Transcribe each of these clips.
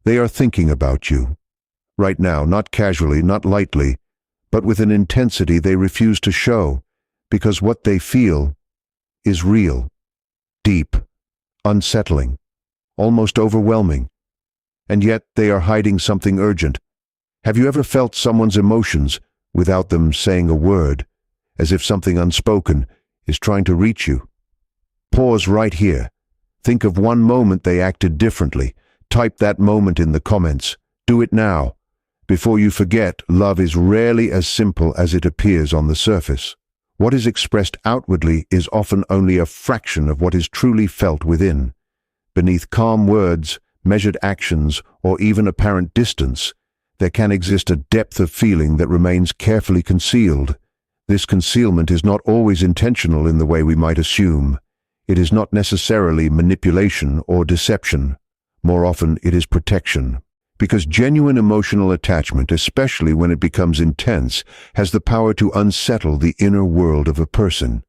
They are thinking about you. Right now, not casually, not lightly, but with an intensity they refuse to show, because what they feel is real, deep, unsettling, almost overwhelming. And yet they are hiding something urgent. Have you ever felt someone's emotions without them saying a word, as if something unspoken is trying to reach you? Pause right here. Think of one moment they acted differently. Type that moment in the comments. Do it now. Before you forget, love is rarely as simple as it appears on the surface. What is expressed outwardly is often only a fraction of what is truly felt within. Beneath calm words, measured actions, or even apparent distance, there can exist a depth of feeling that remains carefully concealed. This concealment is not always intentional in the way we might assume. It is not necessarily manipulation or deception. More often, it is protection. Because genuine emotional attachment, especially when it becomes intense, has the power to unsettle the inner world of a person.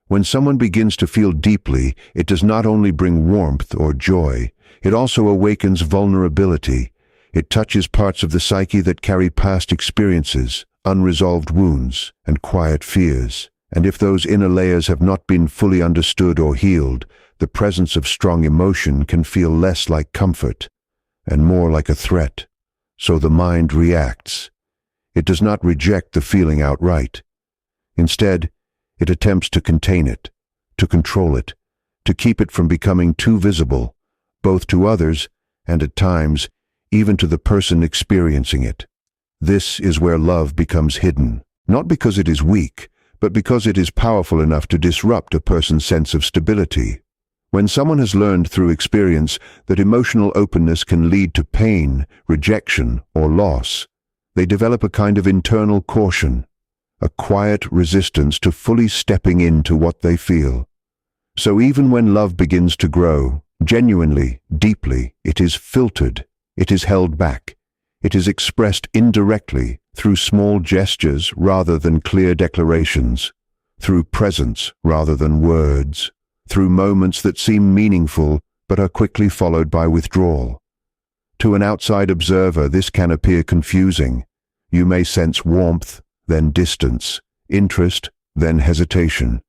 When someone begins to feel deeply, it does not only bring warmth or joy, it also awakens vulnerability. It touches parts of the psyche that carry past experiences, unresolved wounds, and quiet fears. And if those inner layers have not been fully understood or healed, the presence of strong emotion can feel less like comfort and more like a threat. So the mind reacts. It does not reject the feeling outright. Instead, it attempts to contain it, to control it, to keep it from becoming too visible, both to others and at times, even to the person experiencing it. This is where love becomes hidden, not because it is weak, but because it is powerful enough to disrupt a person's sense of stability. When someone has learned through experience that emotional openness can lead to pain, rejection, or loss, they develop a kind of internal caution, a quiet resistance to fully stepping into what they feel. So even when love begins to grow, genuinely, deeply, it is filtered, it is held back, it is expressed indirectly through small gestures rather than clear declarations, through presence rather than words, through moments that seem meaningful but are quickly followed by withdrawal. To an outside observer, this can appear confusing. You may sense warmth, then distance, interest, then hesitation,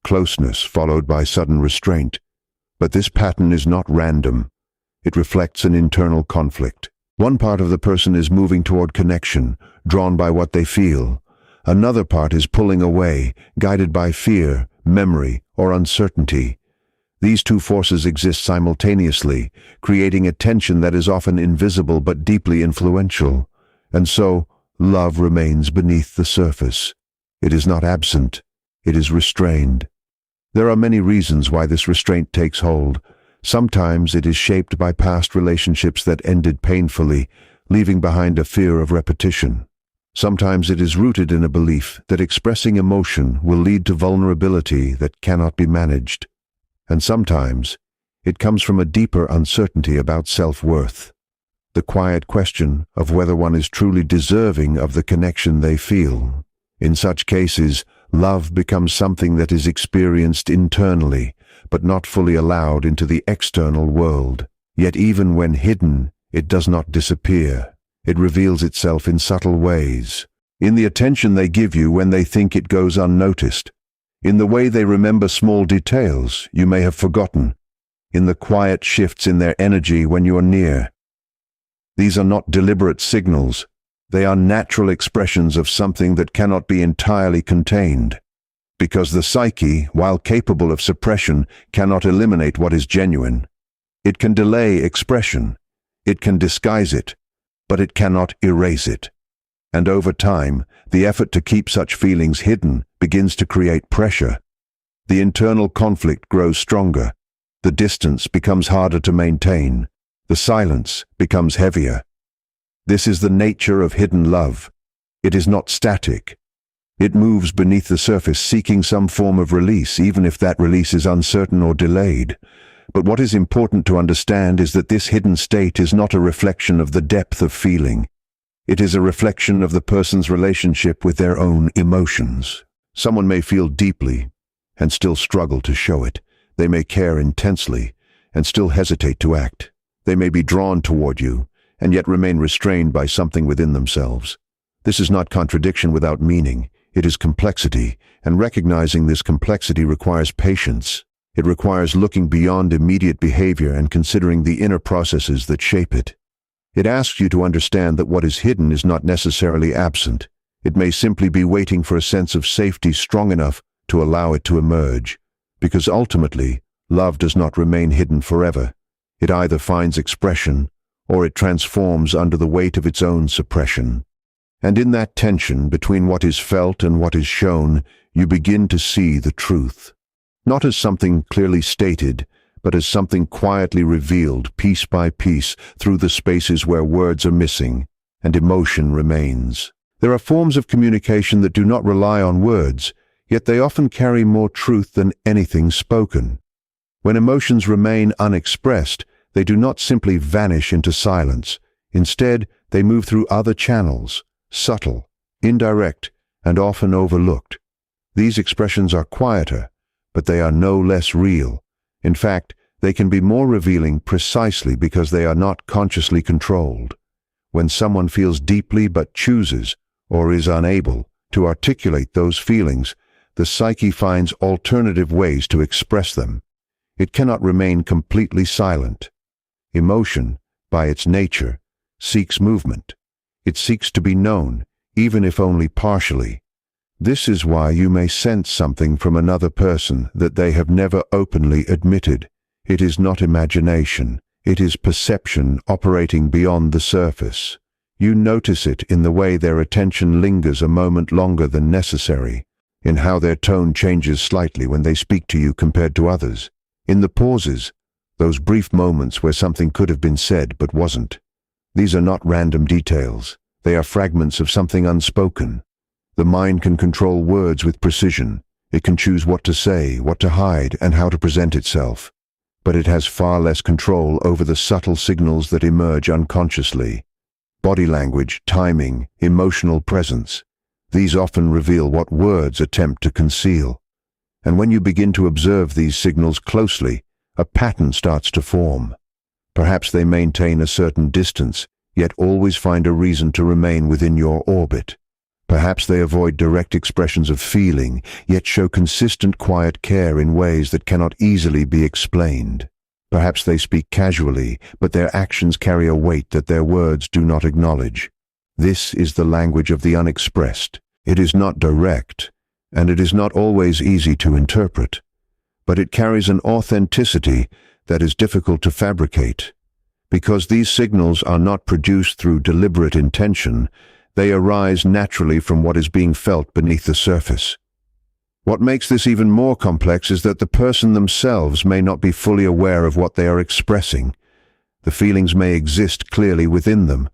closeness followed by sudden restraint. But this pattern is not random. It reflects an internal conflict. One part of the person is moving toward connection, drawn by what they feel. Another part is pulling away, guided by fear, memory, or uncertainty. These two forces exist simultaneously, creating a tension that is often invisible but deeply influential. And so, love remains beneath the surface. It is not absent. It is restrained. There are many reasons why this restraint takes hold. Sometimes it is shaped by past relationships that ended painfully, leaving behind a fear of repetition. Sometimes it is rooted in a belief that expressing emotion will lead to vulnerability that cannot be managed. And sometimes it comes from a deeper uncertainty about self-worth, the quiet question of whether one is truly deserving of the connection they feel. In such cases, love becomes something that is experienced internally, but not fully allowed into the external world. Yet even when hidden, it does not disappear. It reveals itself in subtle ways. In the attention they give you when they think it goes unnoticed. In the way they remember small details you may have forgotten. In the quiet shifts in their energy when you are near. These are not deliberate signals. They are natural expressions of something that cannot be entirely contained. Because the psyche, while capable of suppression, cannot eliminate what is genuine. It can delay expression. It can disguise it, but it cannot erase it. And over time, the effort to keep such feelings hidden begins to create pressure. The internal conflict grows stronger. The distance becomes harder to maintain. The silence becomes heavier. This is the nature of hidden love. It is not static. It moves beneath the surface seeking some form of release, even if that release is uncertain or delayed. But what is important to understand is that this hidden state is not a reflection of the depth of feeling. It is a reflection of the person's relationship with their own emotions. Someone may feel deeply and still struggle to show it. They may care intensely and still hesitate to act. They may be drawn toward you, and yet remain restrained by something within themselves. This is not contradiction without meaning. It is complexity, and recognizing this complexity requires patience. It requires looking beyond immediate behavior and considering the inner processes that shape it. It asks you to understand that what is hidden is not necessarily absent. It may simply be waiting for a sense of safety strong enough to allow it to emerge. Because ultimately, love does not remain hidden forever. It either finds expression, or it transforms under the weight of its own suppression. And in that tension between what is felt and what is shown, you begin to see the truth. Not as something clearly stated, but as something quietly revealed piece by piece through the spaces where words are missing and emotion remains. There are forms of communication that do not rely on words, yet they often carry more truth than anything spoken. When emotions remain unexpressed, they do not simply vanish into silence. Instead, they move through other channels, subtle, indirect, and often overlooked. These expressions are quieter, but they are no less real. In fact, they can be more revealing precisely because they are not consciously controlled. When someone feels deeply but chooses, or is unable, to articulate those feelings, the psyche finds alternative ways to express them. It cannot remain completely silent. Emotion, by its nature, seeks movement. It seeks to be known, even if only partially. This is why you may sense something from another person that they have never openly admitted. It is not imagination. It is perception operating beyond the surface. You notice it in the way their attention lingers a moment longer than necessary, in how their tone changes slightly when they speak to you compared to others, in the pauses, those brief moments where something could have been said but wasn't. These are not random details. They are fragments of something unspoken. The mind can control words with precision. It can choose what to say, what to hide, and how to present itself. But it has far less control over the subtle signals that emerge unconsciously. Body language, timing, emotional presence. These often reveal what words attempt to conceal. And when you begin to observe these signals closely, a pattern starts to form. Perhaps they maintain a certain distance, yet always find a reason to remain within your orbit. Perhaps they avoid direct expressions of feeling, yet show consistent quiet care in ways that cannot easily be explained. Perhaps they speak casually, but their actions carry a weight that their words do not acknowledge. This is the language of the unexpressed. It is not direct, and it is not always easy to interpret, but it carries an authenticity that is difficult to fabricate. Because these signals are not produced through deliberate intention, they arise naturally from what is being felt beneath the surface. What makes this even more complex is that the person themselves may not be fully aware of what they are expressing. The feelings may exist clearly within them,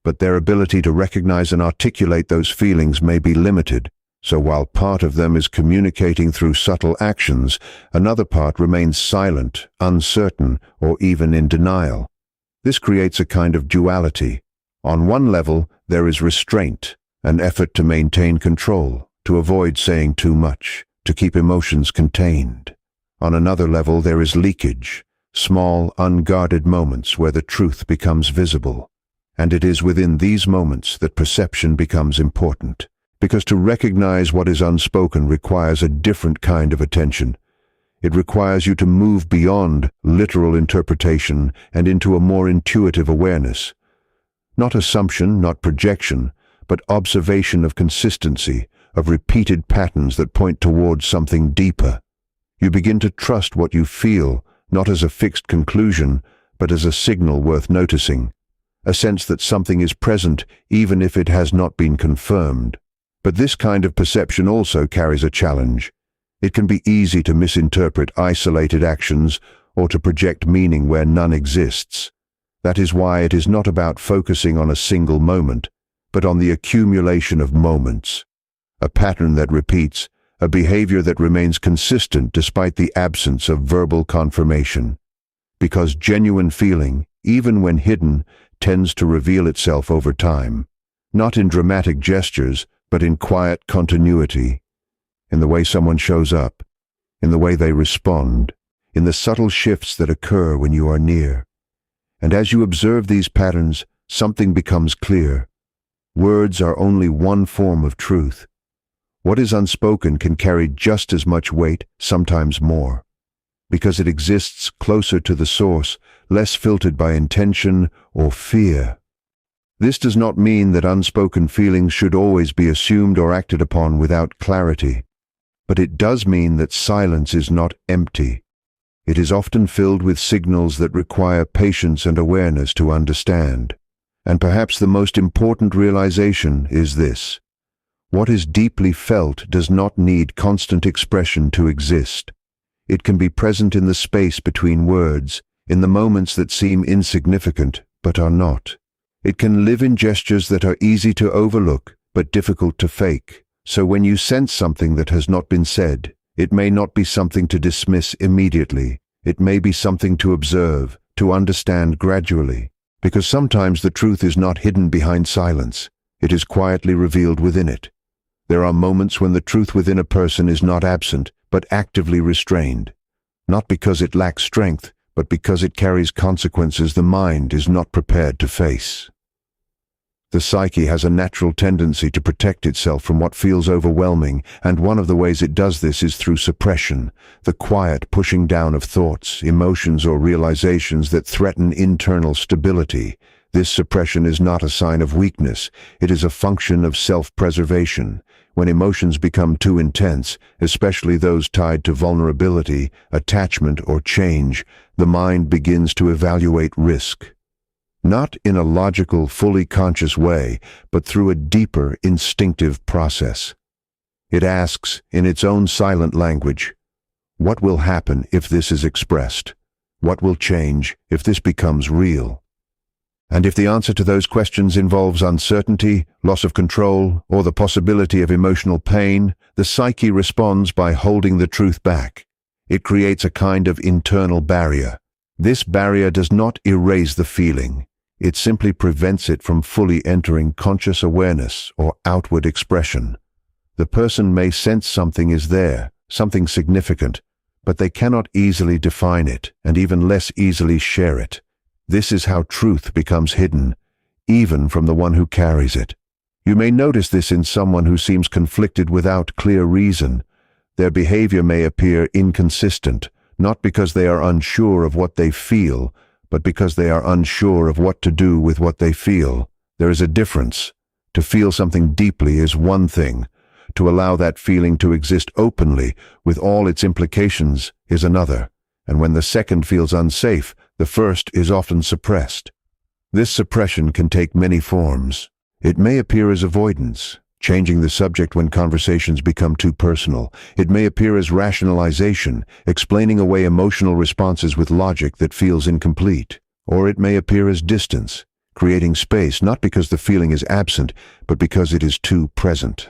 but their ability to recognize and articulate those feelings may be limited. So while part of them is communicating through subtle actions, another part remains silent, uncertain, or even in denial. This creates a kind of duality. On one level, there is restraint, an effort to maintain control, to avoid saying too much, to keep emotions contained. On another level, there is leakage, small, unguarded moments where the truth becomes visible. And it is within these moments that perception becomes important, because to recognize what is unspoken requires a different kind of attention. It requires you to move beyond literal interpretation and into a more intuitive awareness. Not assumption, not projection, but observation of consistency, of repeated patterns that point towards something deeper. You begin to trust what you feel, not as a fixed conclusion, but as a signal worth noticing, a sense that something is present even if it has not been confirmed. But this kind of perception also carries a challenge. It can be easy to misinterpret isolated actions or to project meaning where none exists. That is why it is not about focusing on a single moment, but on the accumulation of moments. A pattern that repeats, a behavior that remains consistent despite the absence of verbal confirmation. Because genuine feeling, even when hidden, tends to reveal itself over time, not in dramatic gestures, but in quiet continuity, in the way someone shows up, in the way they respond, in the subtle shifts that occur when you are near. And as you observe these patterns, something becomes clear. Words are only one form of truth. What is unspoken can carry just as much weight, sometimes more, because it exists closer to the source, less filtered by intention or fear. This does not mean that unspoken feelings should always be assumed or acted upon without clarity, but it does mean that silence is not empty. It is often filled with signals that require patience and awareness to understand. And perhaps the most important realization is this: what is deeply felt does not need constant expression to exist. It can be present in the space between words, in the moments that seem insignificant but are not. It can live in gestures that are easy to overlook but difficult to fake. So when you sense something that has not been said, it may not be something to dismiss immediately. It may be something to observe, to understand gradually. Because sometimes the truth is not hidden behind silence. It is quietly revealed within it. There are moments when the truth within a person is not absent, but actively restrained. Not because it lacks strength, but because it carries consequences the mind is not prepared to face. The psyche has a natural tendency to protect itself from what feels overwhelming, and one of the ways it does this is through suppression, the quiet pushing down of thoughts, emotions, or realizations that threaten internal stability. This suppression is not a sign of weakness, it is a function of self-preservation. When emotions become too intense, especially those tied to vulnerability, attachment, or change, the mind begins to evaluate risk. Not in a logical, fully conscious way, but through a deeper, instinctive process. It asks, in its own silent language, what will happen if this is expressed? What will change if this becomes real? And if the answer to those questions involves uncertainty, loss of control, or the possibility of emotional pain, the psyche responds by holding the truth back. It creates a kind of internal barrier. This barrier does not erase the feeling. It simply prevents it from fully entering conscious awareness or outward expression. The person may sense something is there, something significant, but they cannot easily define it, and even less easily share it. This is how truth becomes hidden, even from the one who carries it. You may notice this in someone who seems conflicted without clear reason. Their behavior may appear inconsistent, not because they are unsure of what they feel, but because they are unsure of what to do with what they feel. There is a difference. To feel something deeply is one thing. To allow that feeling to exist openly, with all its implications, is another. And when the second feels unsafe, the first is often suppressed. This suppression can take many forms. It may appear as avoidance, changing the subject when conversations become too personal. It may appear as rationalization, explaining away emotional responses with logic that feels incomplete. Or it may appear as distance, creating space not because the feeling is absent, but because it is too present.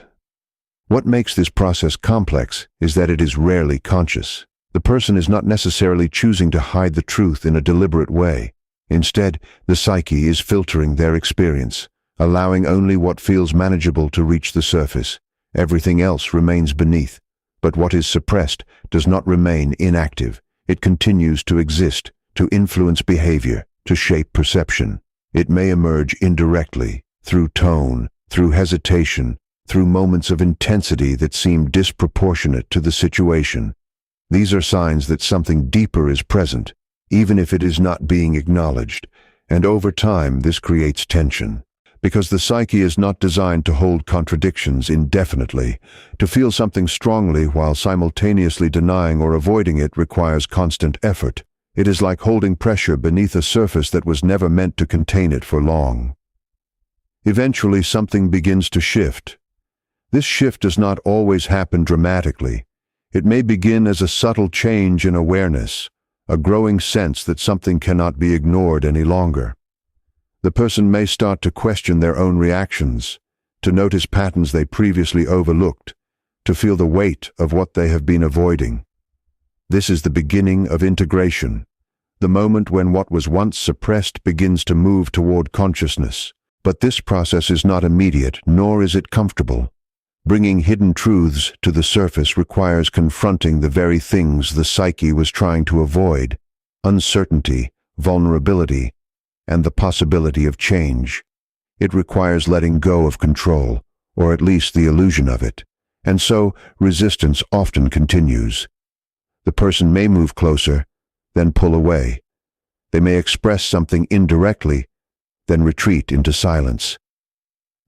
What makes this process complex is that it is rarely conscious. The person is not necessarily choosing to hide the truth in a deliberate way. Instead, the psyche is filtering their experience, allowing only what feels manageable to reach the surface. Everything else remains beneath. But what is suppressed does not remain inactive. It continues to exist, to influence behavior, to shape perception. It may emerge indirectly, through tone, through hesitation, through moments of intensity that seem disproportionate to the situation. These are signs that something deeper is present, even if it is not being acknowledged, and over time this creates tension. Because the psyche is not designed to hold contradictions indefinitely. To feel something strongly while simultaneously denying or avoiding it requires constant effort. It is like holding pressure beneath a surface that was never meant to contain it for long. Eventually something begins to shift. This shift does not always happen dramatically. It may begin as a subtle change in awareness, a growing sense that something cannot be ignored any longer. The person may start to question their own reactions, to notice patterns they previously overlooked, to feel the weight of what they have been avoiding. This is the beginning of integration, the moment when what was once suppressed begins to move toward consciousness. But this process is not immediate, nor is it comfortable. Bringing hidden truths to the surface requires confronting the very things the psyche was trying to avoid: uncertainty, vulnerability, and the possibility of change. It requires letting go of control, or at least the illusion of it, and so resistance often continues. The person may move closer, then pull away. They may express something indirectly, then retreat into silence.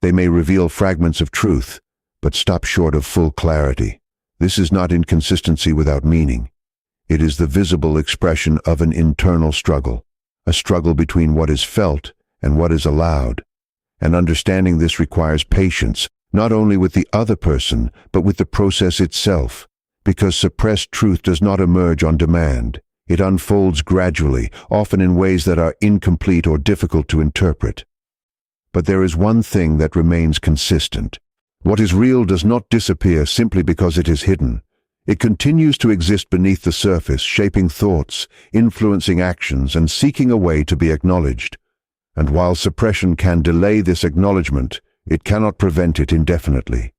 They may reveal fragments of truth, but stop short of full clarity. This is not inconsistency without meaning. It is the visible expression of an internal struggle, a struggle between what is felt and what is allowed. And understanding this requires patience, not only with the other person, but with the process itself, because suppressed truth does not emerge on demand. It unfolds gradually, often in ways that are incomplete or difficult to interpret. But there is one thing that remains consistent. What is real does not disappear simply because it is hidden. It continues to exist beneath the surface, shaping thoughts, influencing actions, and seeking a way to be acknowledged. And while suppression can delay this acknowledgement, it cannot prevent it indefinitely.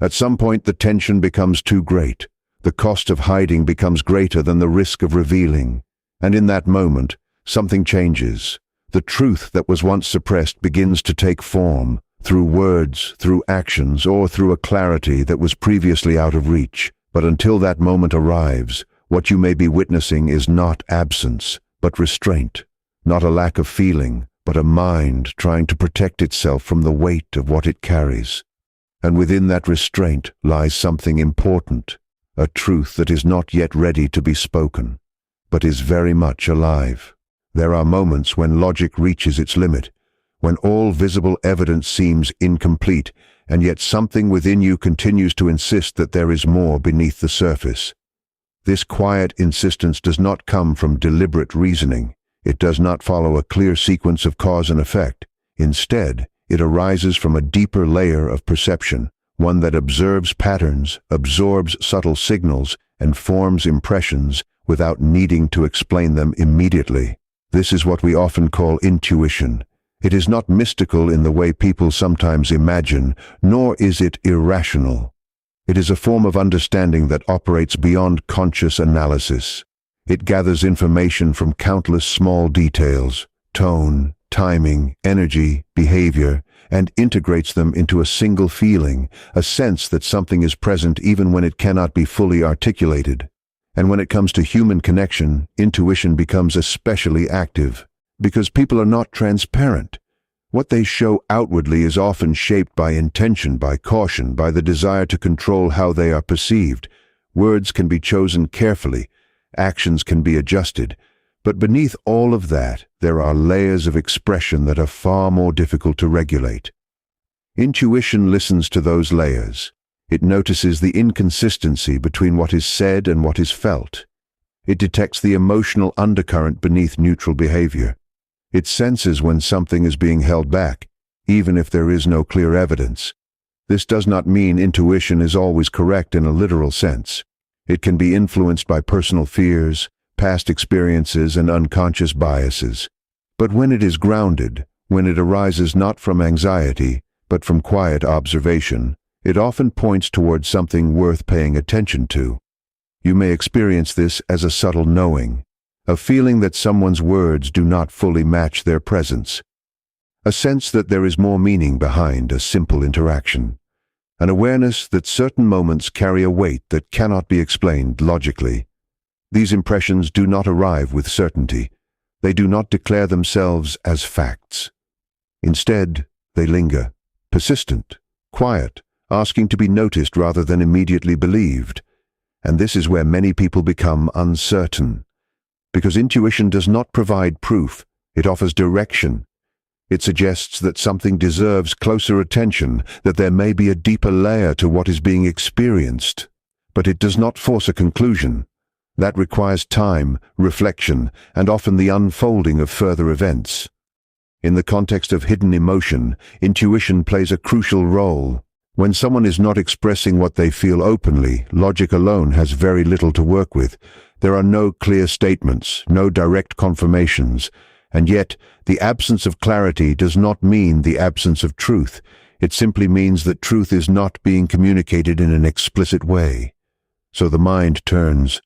At some point the tension becomes too great. The cost of hiding becomes greater than the risk of revealing. And in that moment, something changes. The truth that was once suppressed begins to take form, through words, through actions, or through a clarity that was previously out of reach. But until that moment arrives, what you may be witnessing is not absence, but restraint. Not a lack of feeling, but a mind trying to protect itself from the weight of what it carries. And within that restraint lies something important, a truth that is not yet ready to be spoken, but is very much alive. There are moments when logic reaches its limit, when all visible evidence seems incomplete, and yet something within you continues to insist that there is more beneath the surface. This quiet insistence does not come from deliberate reasoning. It does not follow a clear sequence of cause and effect. Instead, it arises from a deeper layer of perception, one that observes patterns, absorbs subtle signals, and forms impressions without needing to explain them immediately. This is what we often call intuition. It is not mystical in the way people sometimes imagine, nor is it irrational. It is a form of understanding that operates beyond conscious analysis. It gathers information from countless small details, tone, timing, energy, behavior, and integrates them into a single feeling, a sense that something is present even when it cannot be fully articulated. And when it comes to human connection, intuition becomes especially active, because people are not transparent. What they show outwardly is often shaped by intention, by caution, by the desire to control how they are perceived. Words can be chosen carefully, actions can be adjusted, but beneath all of that, there are layers of expression that are far more difficult to regulate. Intuition listens to those layers. It notices the inconsistency between what is said and what is felt. It detects the emotional undercurrent beneath neutral behavior. It senses when something is being held back, even if there is no clear evidence. This does not mean intuition is always correct in a literal sense. It can be influenced by personal fears, past experiences, and unconscious biases. But when it is grounded, when it arises not from anxiety, but from quiet observation, it often points towards something worth paying attention to. You may experience this as a subtle knowing, a feeling that someone's words do not fully match their presence, a sense that there is more meaning behind a simple interaction, an awareness that certain moments carry a weight that cannot be explained logically. These impressions do not arrive with certainty. They do not declare themselves as facts. Instead, they linger, persistent, quiet, asking to be noticed rather than immediately believed. And this is where many people become uncertain. Because intuition does not provide proof, it offers direction. It suggests that something deserves closer attention, that there may be a deeper layer to what is being experienced. But it does not force a conclusion. That requires time, reflection, and often the unfolding of further events. In the context of hidden emotion, intuition plays a crucial role. When someone is not expressing what they feel openly, logic alone has very little to work with. There are no clear statements, no direct confirmations, and yet the absence of clarity does not mean the absence of truth. It simply means that truth is not being communicated in an explicit way. So the mind turns